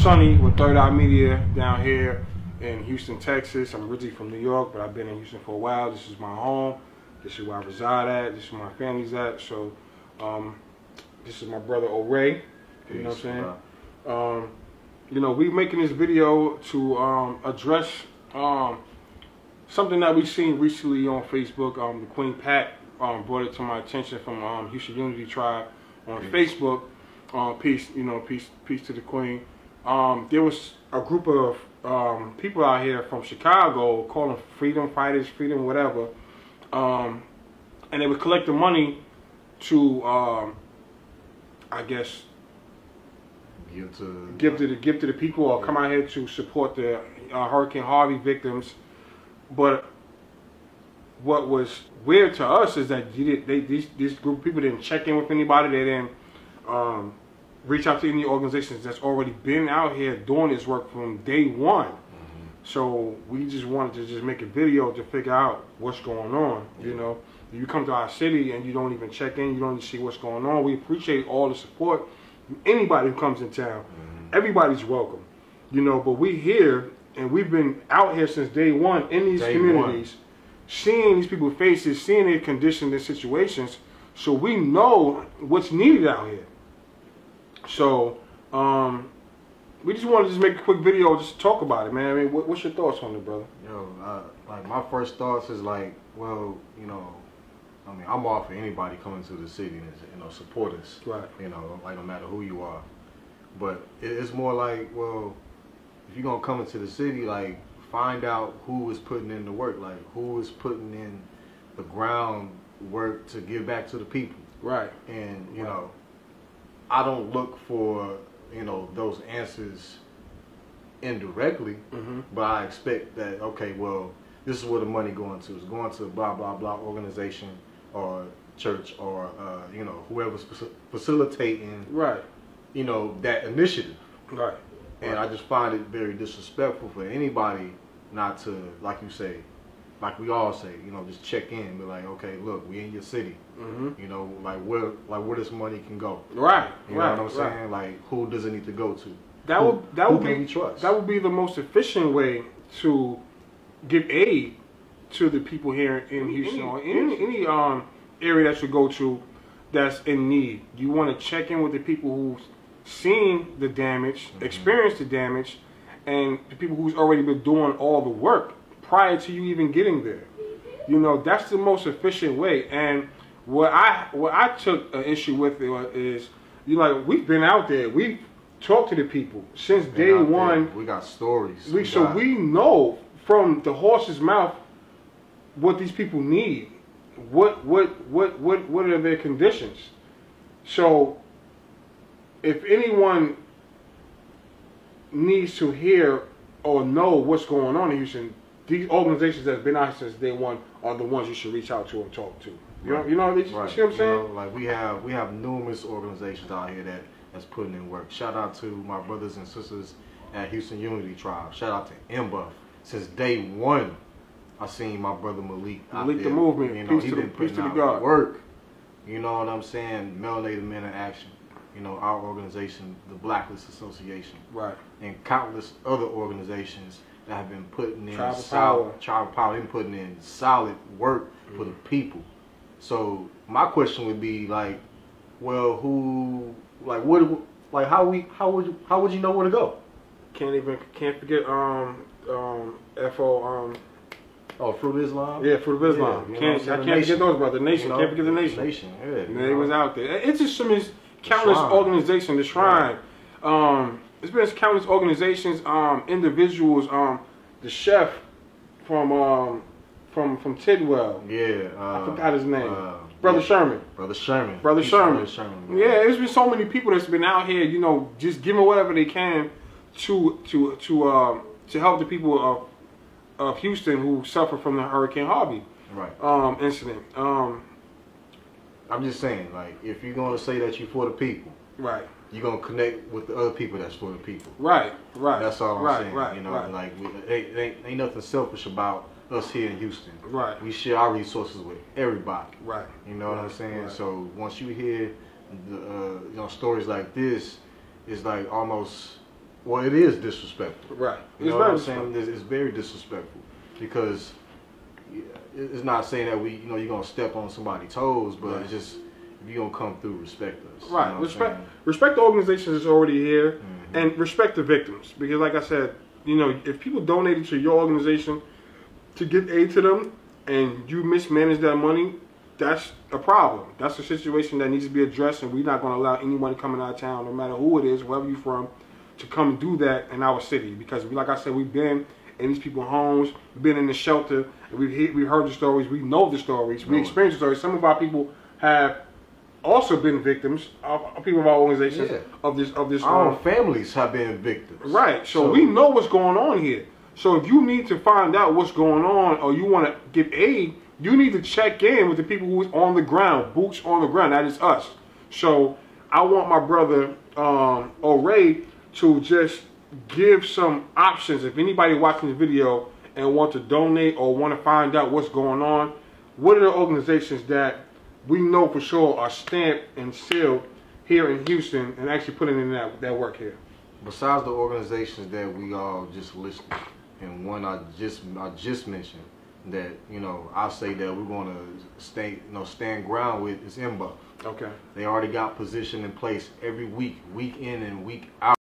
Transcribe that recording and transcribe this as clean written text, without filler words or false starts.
Sonny with Third Eye Media down here in Houston, Texas. I'm originally from New York, but I've been in Houston for a while. This is my home. This is where I reside at. This is where my family's at. So, this is my brother L.Greer. You know what I'm saying? You know, we making this video to address something that we've seen recently on Facebook. The Queen Pat brought it to my attention from Houston Unity Tribe on Facebook. Peace, you know, peace to the Queen. There was a group of people out here from Chicago calling freedom fighters, freedom whatever, and they were collecting money to, I guess, give to the people, or come out here to support the Hurricane Harvey victims. But what was weird to us is that this group of people didn't check in with anybody. They didn't reach out to any organizations that's already been out here doing this work from day one. So we just wanted to just make a video to figure out what's going on. You know, if you come to our city and you don't even check in, you don't even see what's going on. We appreciate all the support. Anybody who comes in town, everybody's welcome. You know, but we here, and we've been out here since day one in these communities, seeing these people's faces, seeing their conditions and situations, so we know what's needed out here. So, we just want to just make a quick video just to talk about it, man. I mean, what's your thoughts on it, brother? Yo, like my first thoughts is like, well, you know, I mean, I'm all for anybody coming to the city and, you know, support us. Right. You know, like no matter who you are. But it's more like, well, if you're going to come into the city, like, find out who is putting in the work. Like, who is putting in the groundwork to give back to the people. Right. And, you know, I don't look for, you know, those answers indirectly, but I expect that, okay, well, this is where the money going to. It's going to blah, blah, blah organization or church or, you know, whoever's facilitating, you know, that initiative. Right. And I just find it very disrespectful for anybody not to, like you say, like we all say, you know, just check in and be like, okay, look, we in your city. You know, like where this money can go. Right. You know what I'm saying? Like, who does it need to go to? Who can we trust? That would be the most efficient way to give aid to the people here in Houston, or any area that you go to that's in need. You want to check in with the people who've seen the damage, experienced the damage, and the people who's already been doing all the work prior to you even getting there. You know, that's the most efficient way. And what I took an issue with is, you know, like, we've been out there, we've talked to the people since day one. We got stories. So we know from the horse's mouth what these people need, what are their conditions. So if anyone needs to hear or know what's going on in Houston, these organizations that's been out since day one are the ones you should reach out to and talk to. You know, you see what I'm saying? You know, like we have numerous organizations out here that's putting in work. Shout out to my brothers and sisters at Houston Unity Tribe. Shout out to MbuF. Since day one, I seen my brother Malik out there. The movement. You know, he been putting out work. You know what I'm saying? Melanated Men in Action. You know, our organization, the Blacklist Association. Right. And countless other organizations that have been putting in Tribal Power, been putting in solid work for the people. So my question would be like, well, who, like, what, like, how would you know where to go? Can't forget Oh, Fruit of Islam? Yeah, Fruit of Islam. I can't forget those, brother. The Nation. You know, can't forget the Nation. They was out there. It's just some countless organizations. The Shrine. It's been countless organizations, individuals. The chef from Tidwell. Yeah. I forgot his name. Brother Sherman. Brother Sherman. Yeah, there's been so many people that's been out here, you know, just giving whatever they can to help the people of Houston who suffer from the Hurricane Harvey incident. I'm just saying, like, if you're gonna say that you're for the people, you're gonna connect with the other people that's for the people. That's all I'm saying. You know, like, ain't nothing selfish about us here in Houston. We share our resources with everybody. You know what I'm saying? So once you hear the, you know, stories like this, it's like almost Well, it is disrespectful. Right. You know what I'm saying? It's very disrespectful because it's not saying that you're gonna step on somebody's toes, but it's just if you're gonna come through, respect us. Right. You know respect the organization that's already here, mm-hmm. and respect the victims. Because, like I said, if people donated to your organization to give aid to them, and you mismanage that money, that's a problem. That's a situation that needs to be addressed, and we're not going to allow anyone coming out of town, no matter who it is, wherever you're from, to come and do that in our city. Because, like I said, we've been in these people's homes, we've been in the shelter, and we've heard the stories, we know the stories, we experienced the stories. Some of our people have also been victims of people of our organizations of this. Our own families have been victims. Right. So we know what's going on here. So if you need to find out what's going on, or you want to give aid, you need to check in with the people who's on the ground, boots on the ground. That is us. So I want my brother L.Greer to just give some options. If anybody watching the video and want to donate or want to find out what's going on, what are the organizations that we know for sure are stamped and sealed here in Houston and actually putting in that work here? Besides the organizations that we all just listed, and one I just mentioned, that I say that we're going to stand ground with is MBUF. Okay. They already got position in place every week in and week out.